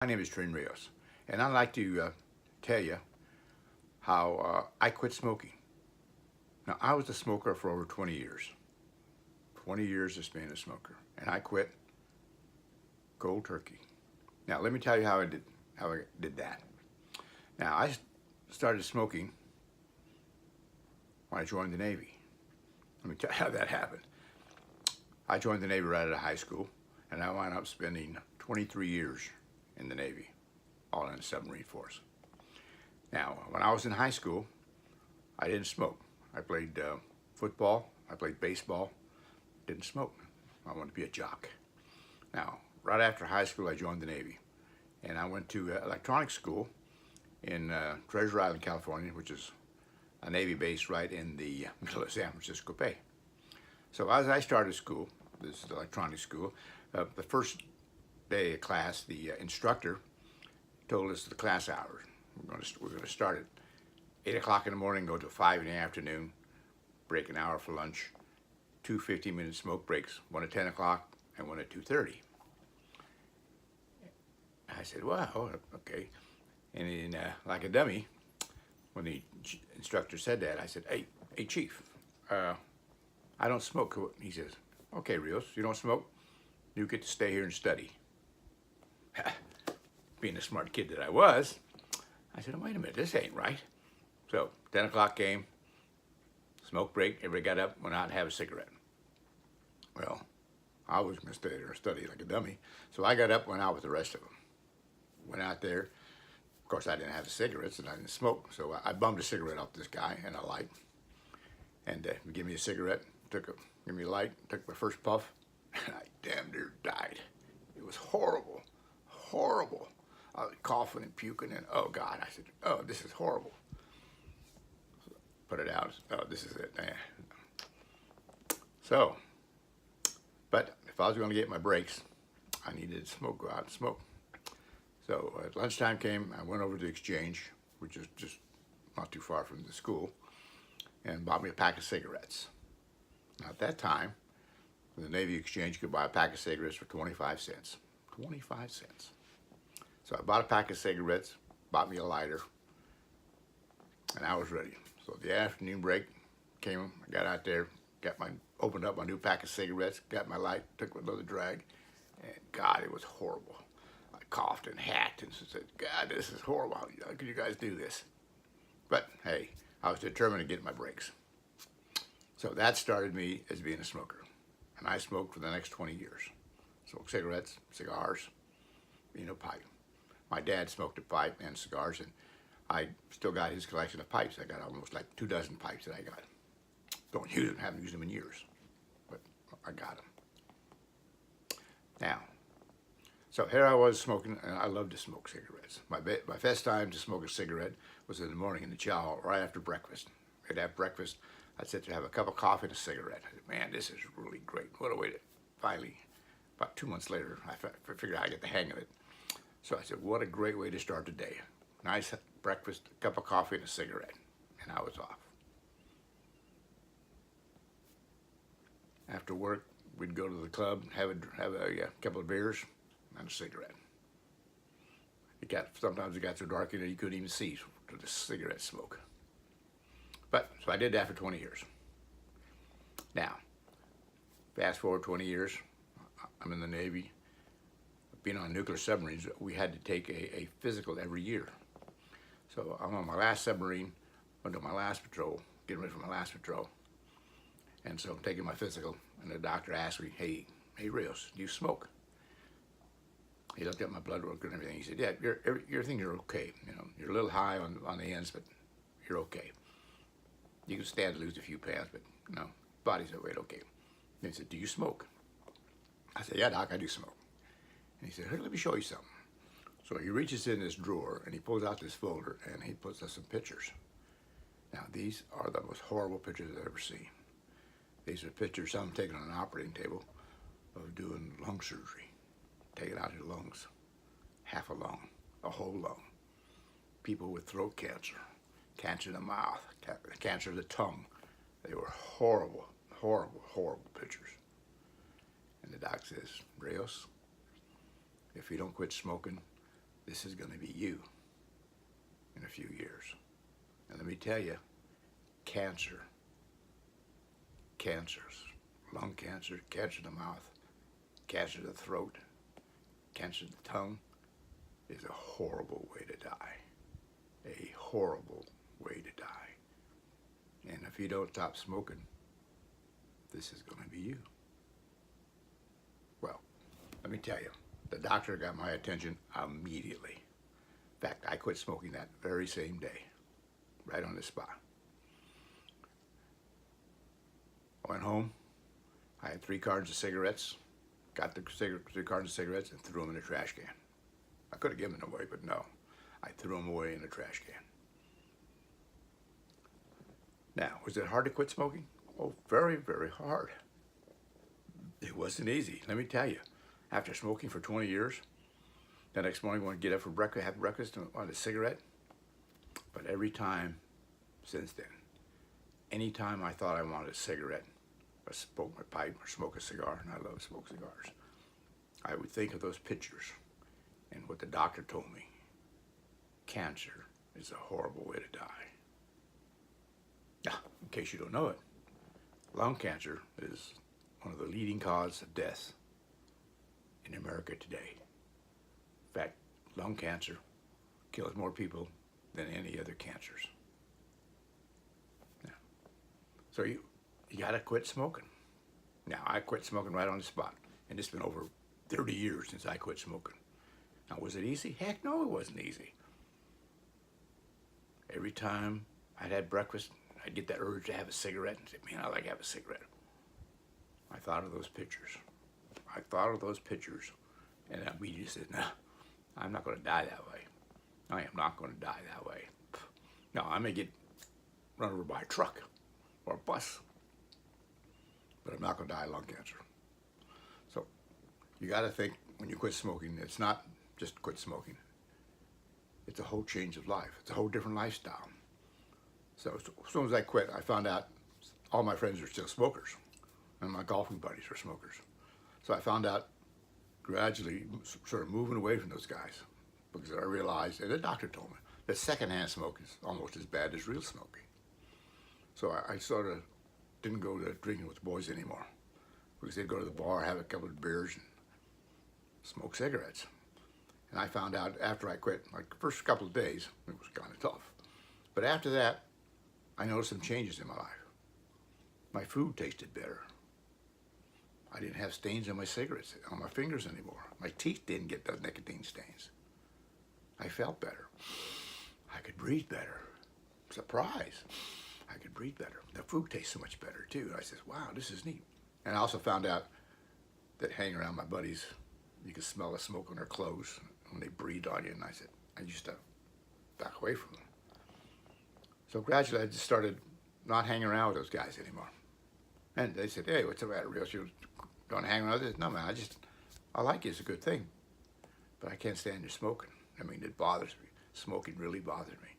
My name is Trin Rios, and I'd like to tell you how I quit smoking. Now, I was a smoker for over 20 years. 20 years of being a smoker, and I quit cold turkey. Now, let me tell you how I did that. Now, I started smoking when I joined the Navy. Let me tell you how that happened. I joined the Navy right out of high school, and I wound up spending 23 years in the Navy, all in the submarine force. Now, when I was in high school, I didn't smoke. I played football, I played baseball, didn't smoke. I wanted to be a jock. Now, right after high school, I joined the Navy, and I went to electronics school in Treasure Island, California, which is a Navy base right in the middle of San Francisco Bay. So as I started school, this is electronics school, the first day of class, the instructor told us the class hours. We're going to start at 8 o'clock in the morning, go to 5 in the afternoon, break an hour for lunch, 2 15-minute smoke breaks, one at 10 o'clock and one at 2:30. I said, wow, okay. And then, like a dummy, when the instructor said that, I said, hey, Chief, I don't smoke. He says, okay, Rios, you don't smoke? You get to stay here and study. Being the smart kid that I was, I said, oh, wait a minute, this ain't right. So 10 o'clock came, smoke break, everybody got up, went out and had a cigarette. Well, I was going to stay there and study like a dummy. So I got up, went out with the rest of them. Went out there. Of course, I didn't have the cigarettes and I didn't smoke. So I bummed a cigarette off this guy and a light. And he gave me a cigarette, gave me a light, took my first puff, and I damn near died. It was horrible, horrible. I was coughing and puking and oh God, I said, oh, this is horrible. Put it out, oh, this is it. So, but if I was going to get my breaks, I needed to smoke, go out and smoke. So at lunchtime came, I went over to the exchange, which is just not too far from the school, and bought me a pack of cigarettes. Now at that time, the Navy exchange could buy a pack of cigarettes for 25 cents. 25 cents. So I bought a pack of cigarettes, bought me a lighter, and I was ready. So the afternoon break came, I got out there, opened up my new pack of cigarettes, got my light, took another drag, and God, it was horrible. I coughed and hacked and said, God, this is horrible. How could you guys do this? But hey, I was determined to get my breaks. So that started me as being a smoker. And I smoked for the next 20 years. Smoked cigarettes, cigars, pipe. My dad smoked a pipe and cigars, and I still got his collection of pipes. I got almost like 24 pipes that I got. Don't use them, haven't used them in years, but I got them. Now, so here I was smoking, and I love to smoke cigarettes. My best time to smoke a cigarette was in the morning in the chow, right after breakfast. I'd have breakfast, I'd sit there, have a cup of coffee and a cigarette. I said, man, this is really great. What a way to finally, about 2 months later, I figured I'd get the hang of it. So I said, what a great way to start the day. Nice breakfast, a cup of coffee and a cigarette. And I was off. After work, we'd go to the club, have a couple of beers and a cigarette. Sometimes it got so dark in there you couldn't even see to the cigarette smoke. So I did that for 20 years. Now, fast forward 20 years, I'm in the Navy. Being on nuclear submarines, we had to take a physical every year. So I'm on my last submarine, went to my last patrol, getting ready for my last patrol. And so I'm taking my physical, and the doctor asked me, hey Rios, do you smoke? He looked at my blood work and everything. He said, yeah, your things are okay. You're a little high on the ends, but you're okay. You can stand to lose a few pounds, but body's weight okay. And he said, do you smoke? I said, yeah, doc, I do smoke. And he said, hey, let me show you something. So he reaches in this drawer and he pulls out this folder and he puts us some pictures. Now, these are the most horrible pictures I've ever seen. These are pictures, some taken on an operating table, of doing lung surgery, taking out your lungs, half a lung, a whole lung. People with throat cancer, cancer in the mouth, cancer of the tongue. They were horrible, horrible, horrible pictures. And the doc says, Rios, if you don't quit smoking, this is going to be you in a few years. And let me tell you, cancers, lung cancer, cancer of the mouth, cancer of the throat, cancer of the tongue is a horrible way to die. A horrible way to die. And if you don't stop smoking, this is going to be you. Well, let me tell you, the doctor got my attention immediately. In fact, I quit smoking that very same day, right on the spot. I went home, I had 3 cartons of cigarettes, got the 3 cartons of cigarettes and threw them in the trash can. I could have given them away, but no, I threw them away in the trash can. Now, was it hard to quit smoking? Oh, very, very hard. It wasn't easy, let me tell you. After smoking for 20 years, the next morning I wanted to get up for breakfast, have breakfast, and want a cigarette. But every time since then, anytime I thought I wanted a cigarette, or smoke my pipe, or smoke a cigar, and I love smoke cigars, I would think of those pictures and what the doctor told me. Cancer is a horrible way to die. Now, in case you don't know it, lung cancer is one of the leading causes of death in America today. In fact, lung cancer kills more people than any other cancers. Yeah. So you gotta quit smoking. Now, I quit smoking right on the spot, and it's been over 30 years since I quit smoking. Now, was it easy? Heck no, it wasn't easy. Every time I'd had breakfast, I'd get that urge to have a cigarette and say, man, I like to have a cigarette. I thought of those pictures. And I immediately said, no, I'm not going to die that way. I am not going to die that way. No, I may get run over by a truck or a bus, but I'm not going to die of lung cancer. So you got to think when you quit smoking, it's not just quit smoking. It's a whole change of life. It's a whole different lifestyle. So as soon as I quit, I found out all my friends are still smokers, and my golfing buddies are smokers. So I found out gradually sort of moving away from those guys, because I realized, and the doctor told me, that secondhand smoke is almost as bad as real smoking. So I sort of didn't go to drinking with the boys anymore, because they'd go to the bar, have a couple of beers, and smoke cigarettes. And I found out after I quit, like the first couple of days, it was kind of tough. But after that, I noticed some changes in my life. My food tasted better. I didn't have stains on my cigarettes, on my fingers anymore. My teeth didn't get those nicotine stains. I felt better. I could breathe better. Surprise. I could breathe better. The food tastes so much better too. I said, wow, this is neat. And I also found out that hanging around my buddies, you could smell the smoke on their clothes when they breathed on you. And I said, I used to back away from them. So gradually I just started not hanging around with those guys anymore. And they said, hey, what's the matter, Rios? You don't hang around with this? No, man, I like it. It's a good thing. But I can't stand your smoking. I mean, it bothers me. Smoking really bothered me.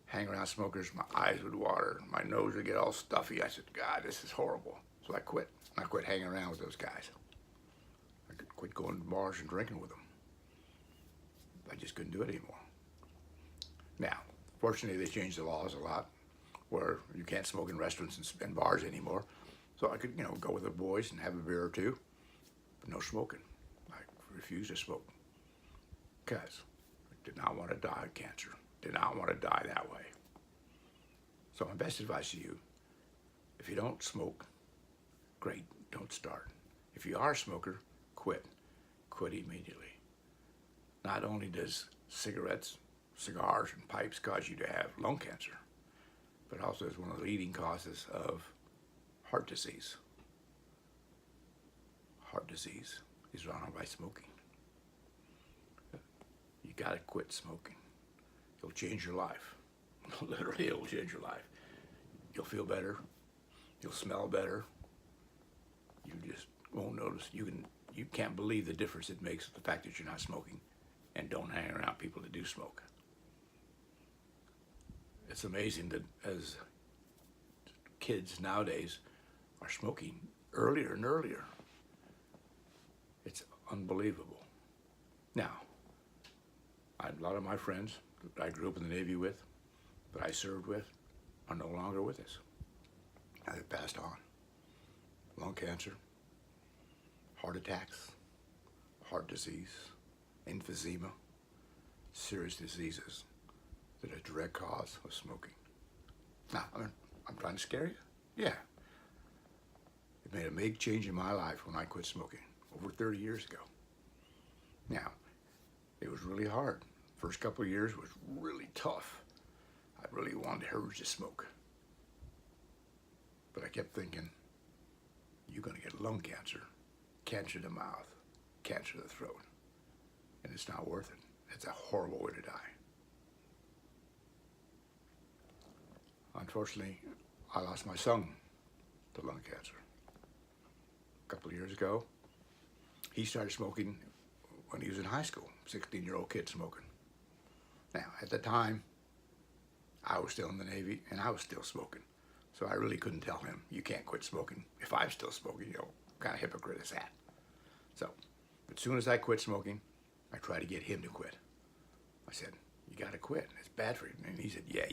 Hang around smokers, my eyes would water, my nose would get all stuffy. I said, God, this is horrible. So I quit. I quit hanging around with those guys. I could quit going to bars and drinking with them. I just couldn't do it anymore. Now, fortunately, they changed the laws a lot, where you can't smoke in restaurants and bars anymore. So I could, go with the boys and have a beer or two, but no smoking. I refused to smoke because I did not want to die of cancer. Did not want to die that way. So my best advice to you, if you don't smoke, great, don't start. If you are a smoker, quit. Quit immediately. Not only does cigarettes, cigars, and pipes cause you to have lung cancer, but also is one of the leading causes of heart disease. Heart disease is run on by smoking. You gotta quit smoking. It'll change your life. Literally, it'll change your life. You'll feel better. You'll smell better. You just won't notice. You can't believe the difference it makes with the fact that you're not smoking and don't hang around people that do smoke. It's amazing that as kids nowadays are smoking earlier and earlier. It's unbelievable. Now, A lot of my friends that I grew up in the Navy with, that I served with, are no longer with us. Now they've passed on. Lung cancer, heart attacks, heart disease, emphysema, serious diseases that are a direct cause of smoking. Now, I'm trying to scare you? Yeah. It made a big change in my life when I quit smoking over 30 years ago. Now, it was really hard. First couple of years was really tough. I really wanted to urge to smoke. But I kept thinking, you're going to get lung cancer, cancer of the mouth, cancer of the throat. And it's not worth it. It's a horrible way to die. Unfortunately, I lost my son to lung cancer. A couple of years ago, he started smoking when he was in high school, 16-year-old kid smoking. Now, at the time, I was still in the Navy and I was still smoking. So I really couldn't tell him, you can't quit smoking if I'm still smoking, what kind of hypocrite is that? So, as soon as I quit smoking, I tried to get him to quit. I said, you gotta quit, it's bad for you. And he said, yeah.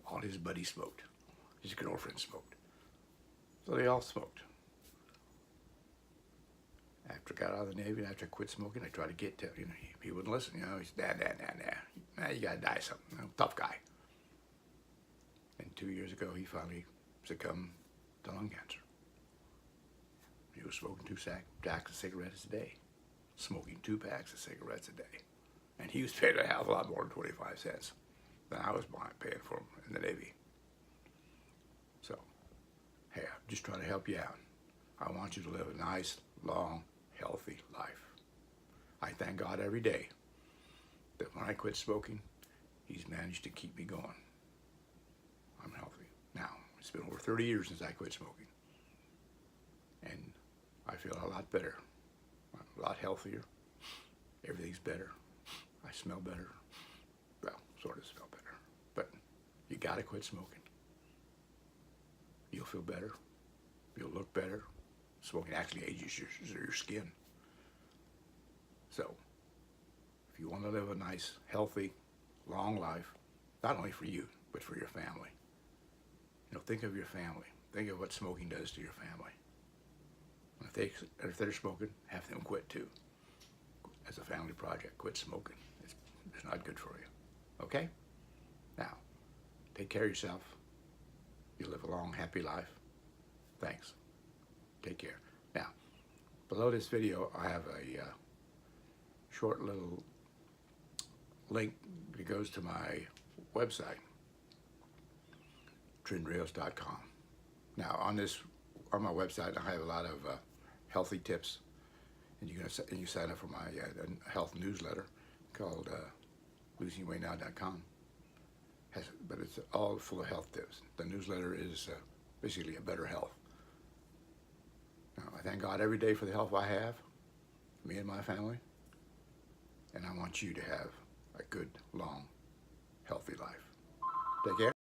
All his buddies smoked. His girlfriend smoked. So they all smoked. After I got out of the Navy and after I quit smoking, I tried to get to, he wouldn't listen, he's nah, you gotta die something, tough guy. And 2 years ago, he finally succumbed to lung cancer. He was smoking 2 packs of cigarettes a day, smoking 2 packs of cigarettes a day. And he was paying a hell of a lot more than 25 cents than I was paying for him in the Navy. So, hey, I'm just trying to help you out. I want you to live a nice, long, healthy life. I thank God every day that when I quit smoking, He's managed to keep me going. I'm healthy. Now, it's been over 30 years since I quit smoking. And I feel a lot better. I'm a lot healthier. Everything's better. I smell better. Well, sort of smell better. But you gotta quit smoking. You'll feel better. You'll look better. Smoking actually ages your skin. So, if you want to live a nice, healthy, long life, not only for you, but for your family, think of your family. Think of what smoking does to your family. If they're smoking, have them quit too. As a family project, quit smoking. It's not good for you. Okay? Now, take care of yourself. You'll live a long, happy life. Thanks. Take care. Now, below this video, I have a short little link that goes to my website, trinrios.com. Now, on my website, I have a lot of healthy tips, and you sign up for my health newsletter called losingweightnow.com. But it's all full of health tips. The newsletter is basically a better health. Now, I thank God every day for the health I have, me and my family, and I want you to have a good, long, healthy life. Take care.